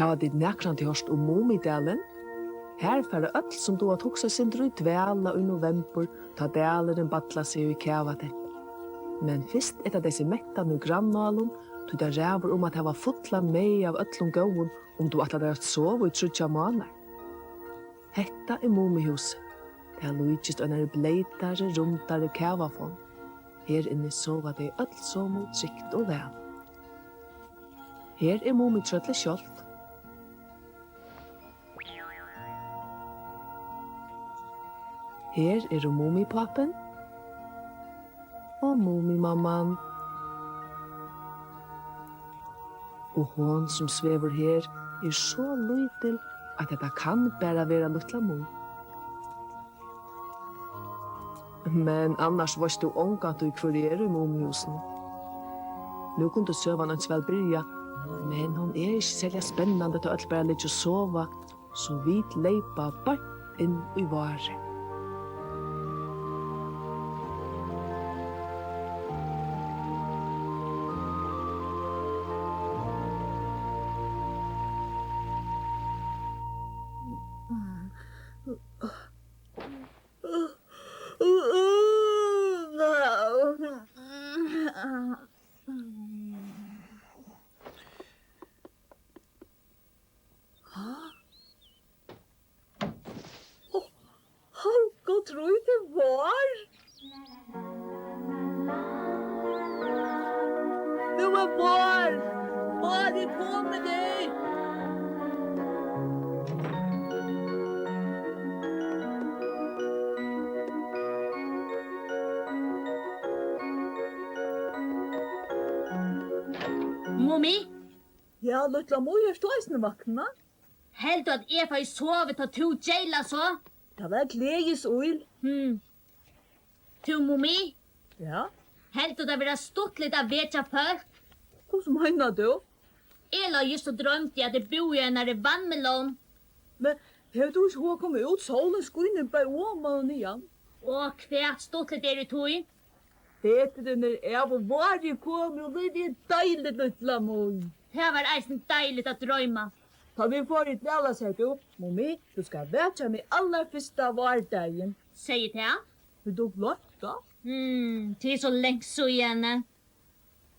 Har dit nækrande hørst om Mumidalen? Her færre öll som du har tuksa sindru i dvæla i november, ta dælerin batla seg i kævate. Men fyrst etter desse mettan og grannalum, du der ræver om at det var fotla mei av öllum gåun om du at det er sov i 30 måneder. Hetta er Mumihuset. Det er lujist og bleitare, rundare kævafon. Her inne sova de öll somu trygt og vel. Her er Mumitrøtlet sjálft. Her er Mumipappen og Mumimamman. Og hon som svever her er så lydel at dette kan bare være luttla Mum. Men annars varst du ångat du kvarere i Mumihusen. Nu kunne søvan ans vel byrja, men hon er ikke selja spennande til alt bare litt å sova, så vit leipa bort inn i vare. Mumi? Ja, luttla mor er ståisne vakna. Helt du at jeg får sove til to djeila så? Det var gledes uil. To Mumi? Ja. Helt du det vil ha stått litt av vetja folk? Hvordan mener du? Jeg la just og drømte at jeg bor i en vannmelon. Men har du ikke kommet ut solen skuinen bare om og nian? Og hvert stått litt i tog? Betren er av og var jeg kom, og det er deilig luttla mor. Det var eisen deilig å drømme. Ta vi får et lala seg du, Mumi, du skal vetja med aller første vardagen. Sier det? Vil du glott da? Det er så lengt så igjen.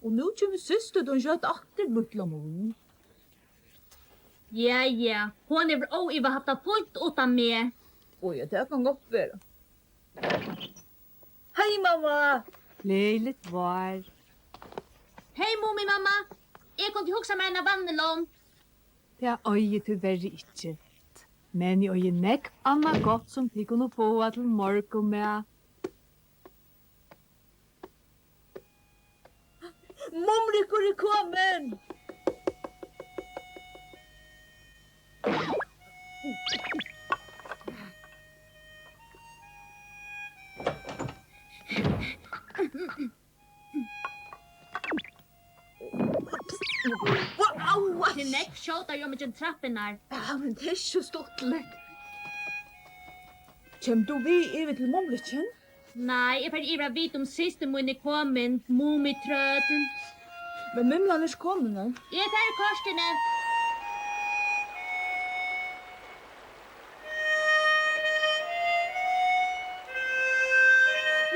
Og nu kommer søster du kjøtt atter luttla mor. Ja. Hon er også i haft det point utan meg. Oj, det kan godt være. Hei, mamma! Leiligt var. Hei, Mumi, mamma. Jeg kunne ikke huske meg en vannmelon. Det er øyet til verre ikke. Men jeg øyet nekk anna godt som de kunne få til morgen med. Mumrikur er kommen! Til nekk skjøter jeg med trappen her. Ja, men det er ikke stortelig. Kjem du vi over til Mumrikken? Nei, jeg får ikke vite om siste mun er kommet, Mumitrøten. Men Mumlan er ikke kommet nå. Jeg tar korsene.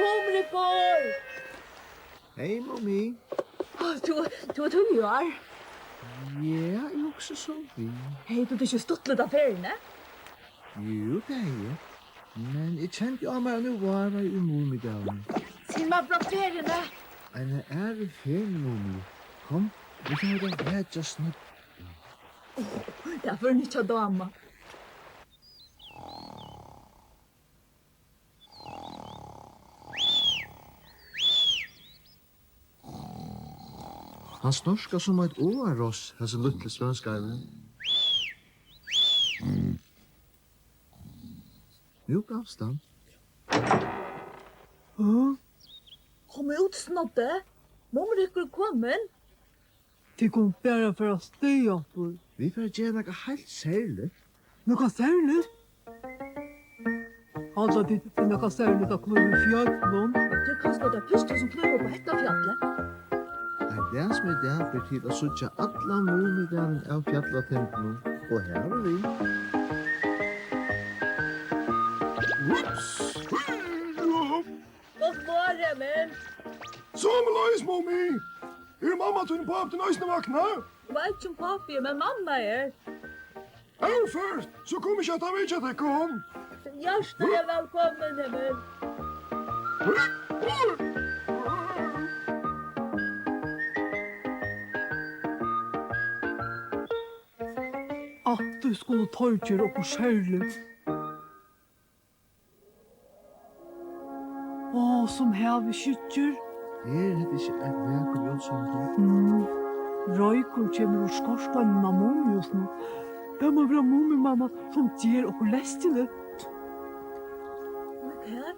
Mumrikor! Hei, Mumi. Du er tunnjør. Ja, jeg også så vi. Hei, du er ikke stortelig av feriene? Jo, det er jeg. Men jeg kjente jo av meg nå var jeg i Mumidalinum. Sier meg fra feriene. En ære ferie, Mumi. Kom, vi kan ha det her just nå. Det er for nytt av dama. Han snorskar som et åaross, hans lille svenskari. Nu gavst han. Kom ut snodde. Mumrikur er kommen. De kom bare for å støye på. Vi får gjøre noe helt særlig. Noe særlig? Alla de til noe særlig da kommer i fjallon. Du kan stå der første som kløver på hetta fjallet. En Læs meg der for til å søtja alla Mumidalen av fjallatempene, og her er vi. Godt morgen, men. Sommerløys, Mumi! Er mamma tunn på til nøysene vakna? Jeg vet ikke om papi, men mamma er. Er du først, så kom ikke at han vet at jeg kom. Hjertelig velkommen, men. At du skulle torgjøre opp på kjærlig. Som hever skytter. Er det ikke et verk og jødsomt? Røyker kommer ur skorsteinen av Mumi just nu. Det må være Mumimamma som gjør opp på lestene. Hva?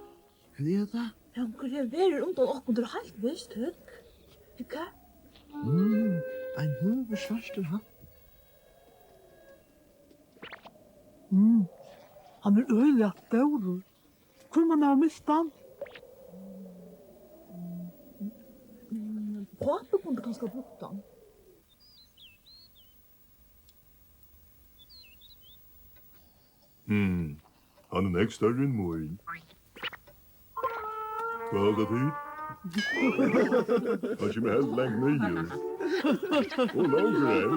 Hva er det? Onkur hevur rundt og okkur helt vist, hørt. Hva? En huvud svarster hatt. Han er øyelig at dører. Hvor man har mistet han? Papi kunne kanskje brukt han. Han er nekst større enn moin. Hva er det tid? Han kommer helt lengt ned. Og langer enn.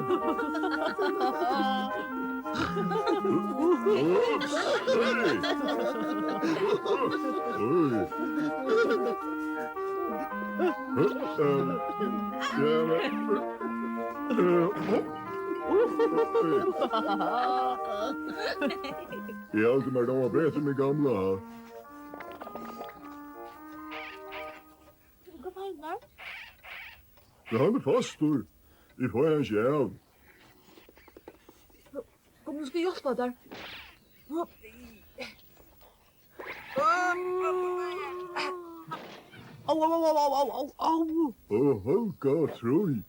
Jeg har alltid vært av bedre med gamla. Hva mener du? Han er fastur. Vi får han ikke av. Kom, du skal hjelpe der. Holka, tror jeg.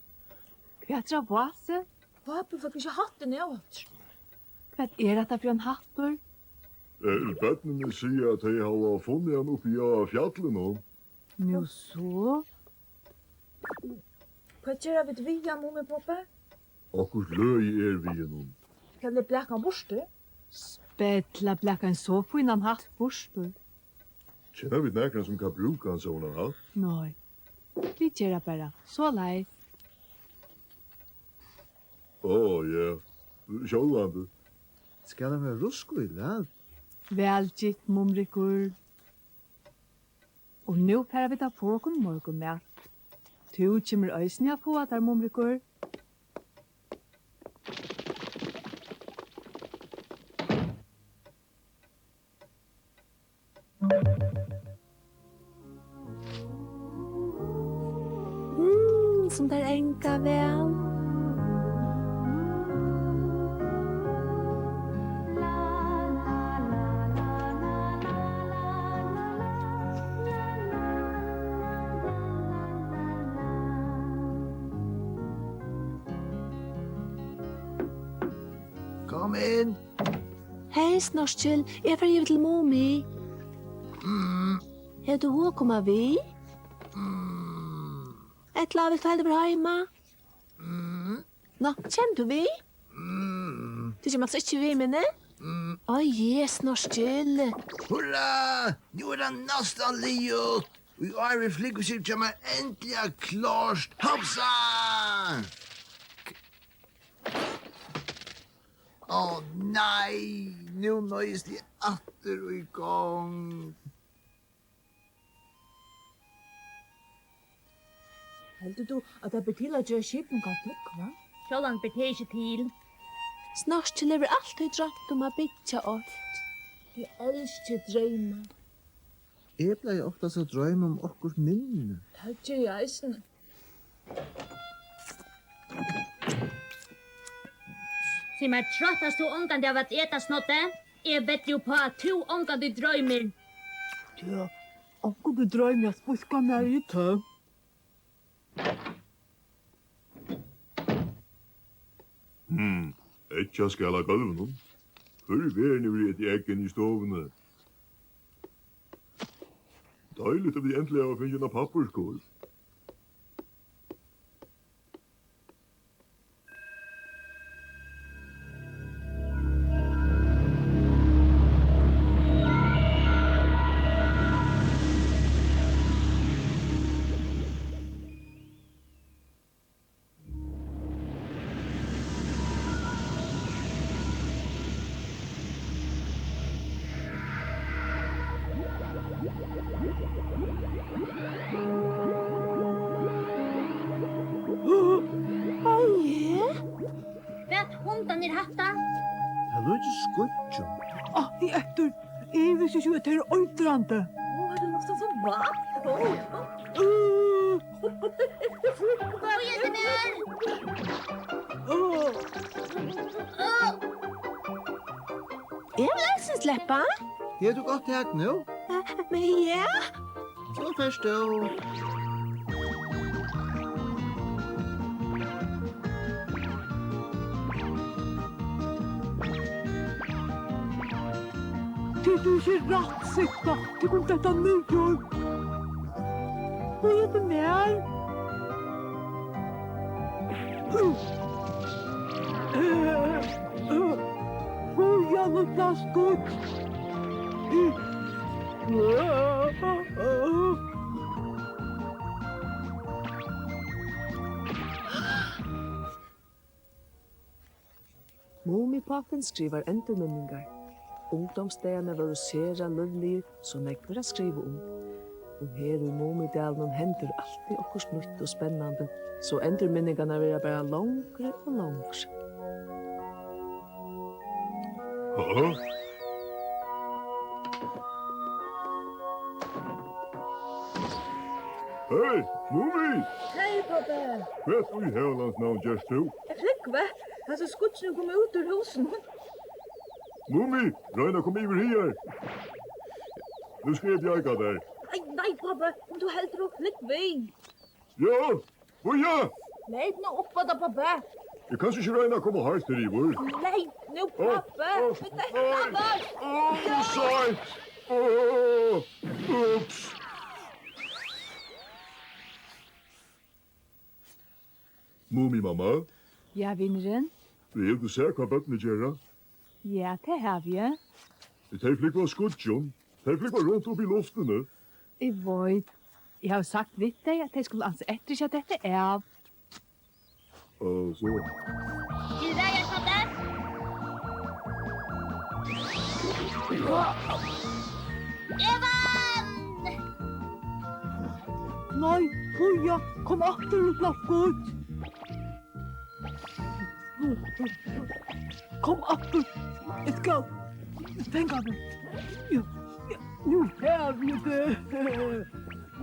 Hva er det vase? Papi fikk ikke hatten i alt. Hva er dette for en hattur? Bøttene sier at jeg har funnet han oppi av fjallet nå. Nå så. Hva gjør vi til via, Mumi, pappa? Akkurat løy er vi gjennom. Kan det blekke han borste? Spettla blekka en så finnan hatt borster. Kjenner vi nekkeren som kan bruke han sånn hatt? Nei, vi gjør det bare. Så leis. Ja. Sjålande. Skal det være rusko i lag? Velgitt, mumrikur. Og nå får vi ta på okkur morgonmat. Du kommer øysene på at der mumrikur. Som der enka vel. Kom inn! Hei, Snorskjell. Jeg får givet til Mumi. Har du hva kommet vi? Et la vil ta det bra hjemme. Nå, kjenner du vi? Du kommer altså ikke vi, minne? Yes, Snorskjell. Hurra! Nu er det nesten livet! Og i år vil flikkerskip kommer endelig klart. Hopsa! Nei! Nu nøys de atter og i gang. Heldur du at det betyr at gjøre skipen kan trykke, va? Sjålan betyr ikke til. Snorskjell har alltid drømt om å bytja alt. Jeg elsker drømmer. Jeg blei ofta så drøm om okkur minne. Det gjør jeg eisen. Se meg trøttast du omgående av at äta snotte. Jeg vet jo på at du omgående drømmer. Ja, akkur du drømmer jeg spuska meg i tøm. Etja skal ha gulven. Før verden vil et eggen i stovene. Deiligt at vi endelig har finnet en papperskål. ondan hatta? Det lyder skutjum. I etter. Jeg visste ikke at det er ordrande. Åh, det måste så bra. Oj, är det där? Jeg vil også slippe. Det du godt tag nu. Men ja. Så først du. Det er ikke rett sikta. Det kom dette nyår. Hvor er det mer? Hvor er det plaskot? Mumipappen skriver endurminningar. Ungdomsdagene var sera løvlige, så nekvar å skrive om. Og her i Mumidalinum hender alltid okkurs nytt og spennande, så endurminningarna vil bare langre og langre. Ja, hei, Mumi! Hej, pappa. Vet du i Herlands navn gjørst du? Rikve, alltså skutsen kommer ut ur husen. Mumi, Reina kom iver her. Nu skal jeg bjerga der. Nej, pappa, om du helder upp Rikve. Ja, ja! Leid nu upp på det, pappa. Jeg kan ikke Reina komme her til Ivor. Leid nu, pappa. Pappa. Seit! Ups! Mumi, mamma, Ja, vinneren. vil du se hva bøttene gjør? Ja, det har vi. De flikker skudjon. De flikker rundt opp i luftene. Jeg vet. Jeg har sagt vidt deg at jeg skulle anse etter ikke at dette er av. Så. Är det jag sa där? Evan! Nei, Puja, kom atter ut, plaskot. Kom atter. Jeg skal stenge det. Ja, nu har vi det.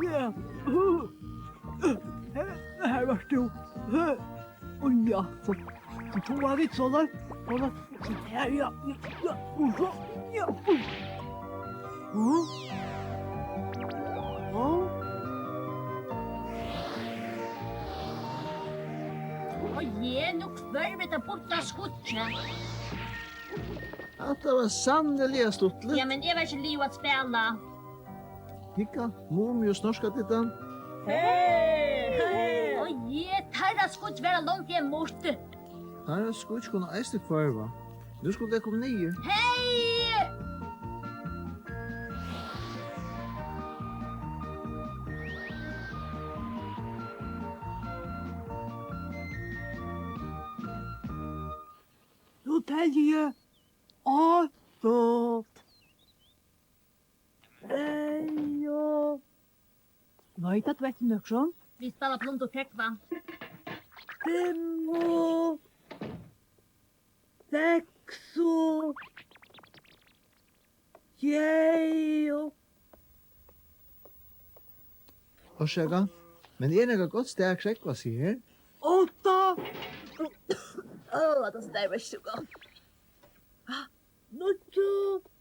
Ja. Her var du. Og ja, så tog jeg litt sånn der. Så her, ja. Ja. Oj, nu kvärvet att borta skutsa. At det var sannelig stuttligt. Ja, men det var inte liv att spela. Hikka, Mumi og snorska tittan. Oj, tarra skuts vara långt igen mot. Her skulle ikke kunne eisne kvarva. Nu skulle det komme nye. Hej! Nu täljer jag 8. Ja. Vet att du vet något? Vi spelar plunt och täckva. 5, 6, 7. Orsaka, men er det godt sterk skrekva sier her? 8. Åh, det där var så gott. 9. 10.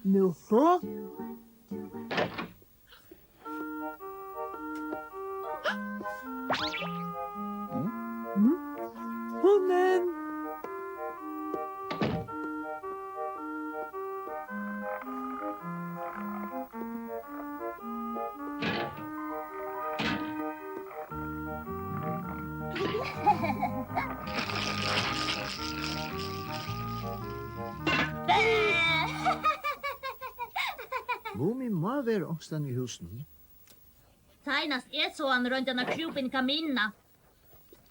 Nu så. Hunden. Mumi må være ångstan i husen. Seinast så han runt den krupen kaminna.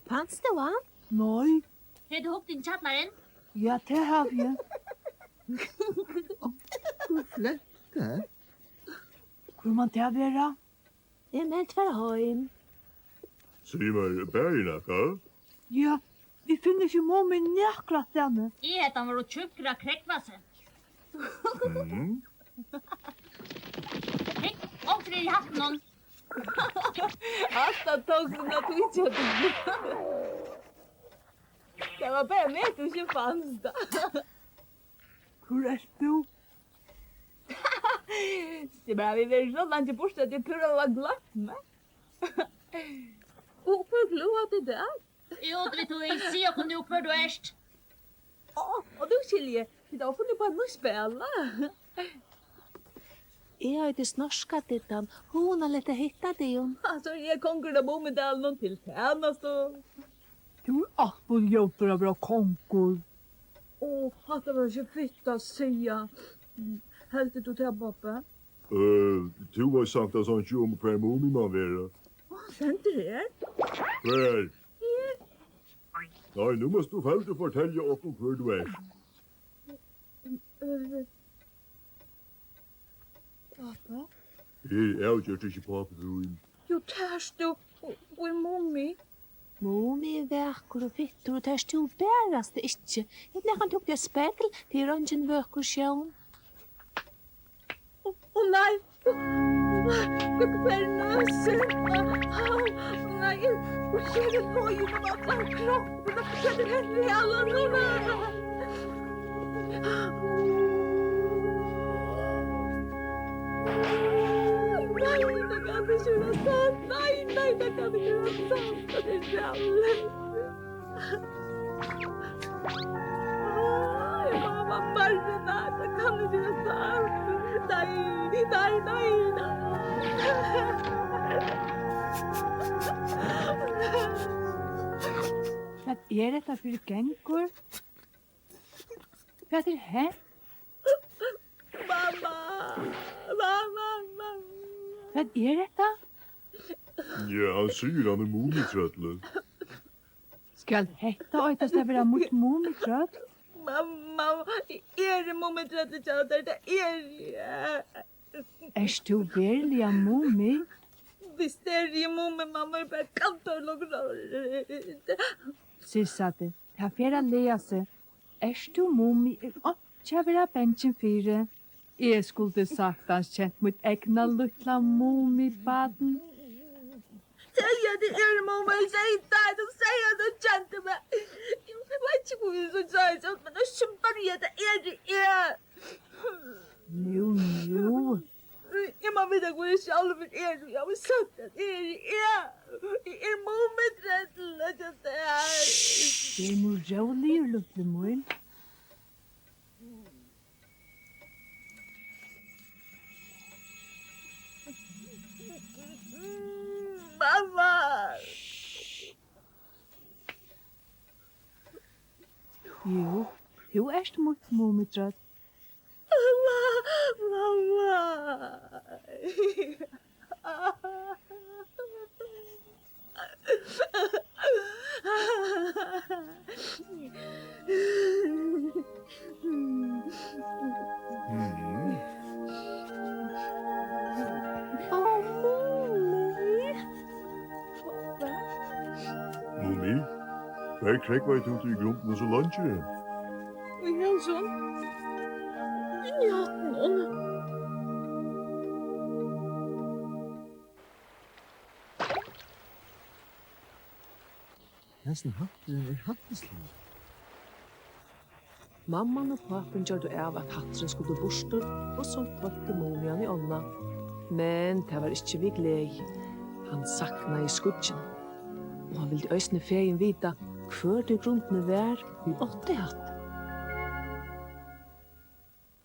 Fanns det va? Nei, Har du huggt din tjattlaren? ja, det har jeg. Hvor flett det. Hvor man det være? Jeg meldt for heim. Sier meg bærina, hva? Ja, vi finner ikke Mumi nekra stemme. Hetan var tjuckra kräckvase. Hej, onkur i hatten någon. Asta tog såna twitchar. Det var bara mig du inte fanns det. Hvor du? Det bara vi vill så långt bort att det tror var glatt med. Och för glad det där. Jo, det tog i se och nu kvar du erst. Och du skiljer. Det har funnit på att spela. Jeg har det snorska dittan. Hon har lite hitta det hon. Alltså jag konkurrerar Mumidalinum till tjänst och Du appel hjälper av bra konkur. att det var så fitt att säga. Helt du till pappa. Du har sagt at sånn ikke om hver mumi man være. Sent det? Hver? Nei, nå må du helt fortelle oss om hver du er. Pappa? Jeg avgjørte ikke papiruen. Jo, tärst du och en mummi. Mumi er vekker og fittur og tørst jo bærast det ikke. Jeg nekan tok det spekkel til røntgen vekker sjøen. Åh nej! För nösen! Nej, och ser det lojt av alla kroppen och försöker henne i alla lånar. Nej, det kan inte köra sant! Nej, det kan inte köra sant! Det är jävligt! Jag kommer vara barnen, det kan inte köra sant! Nej. Hva dette for gengur? Hva hent? Mamma. Hva dette? Ja, han sier han er mumitrøtler. Skal hetta øytast det være mot mumitrøtt? Mamma, det Mumidalinum tjatar, det det. Erst du virkelig en mumi? Visst det mummi, mamma, bara kantor lukta. Sissate, det har færa lese. Erst du mumi? Tja vera bensjen fire. Jeg skulle sagt hans kjent mot egna lutla mumi-baden. Säger det mamma, säg det, du säger det kände mig. Jag vet inte hur jag ska säga så, men det kämpar jag det. Nu. Jag må veta hur jag själv är. Jag har sagt att det är Mumidalinum. Det er nu rolig, lutla mun. Mamma! Jo, du erst mot mumitrøtt. Mamma! Mumi, hver krekk var ut i grunten og så lunsjer. Jansson? Ja, någon. Nesten hatten hatteslig. Mamman og pappen gjør det av at hatteren skulle borster, og så tvøtte mumian i ånda. Men det var ikke vi glede. Han sakna i skudgen. Og han ville øysene feien vita hver det gruntene vær vi åtte hatt.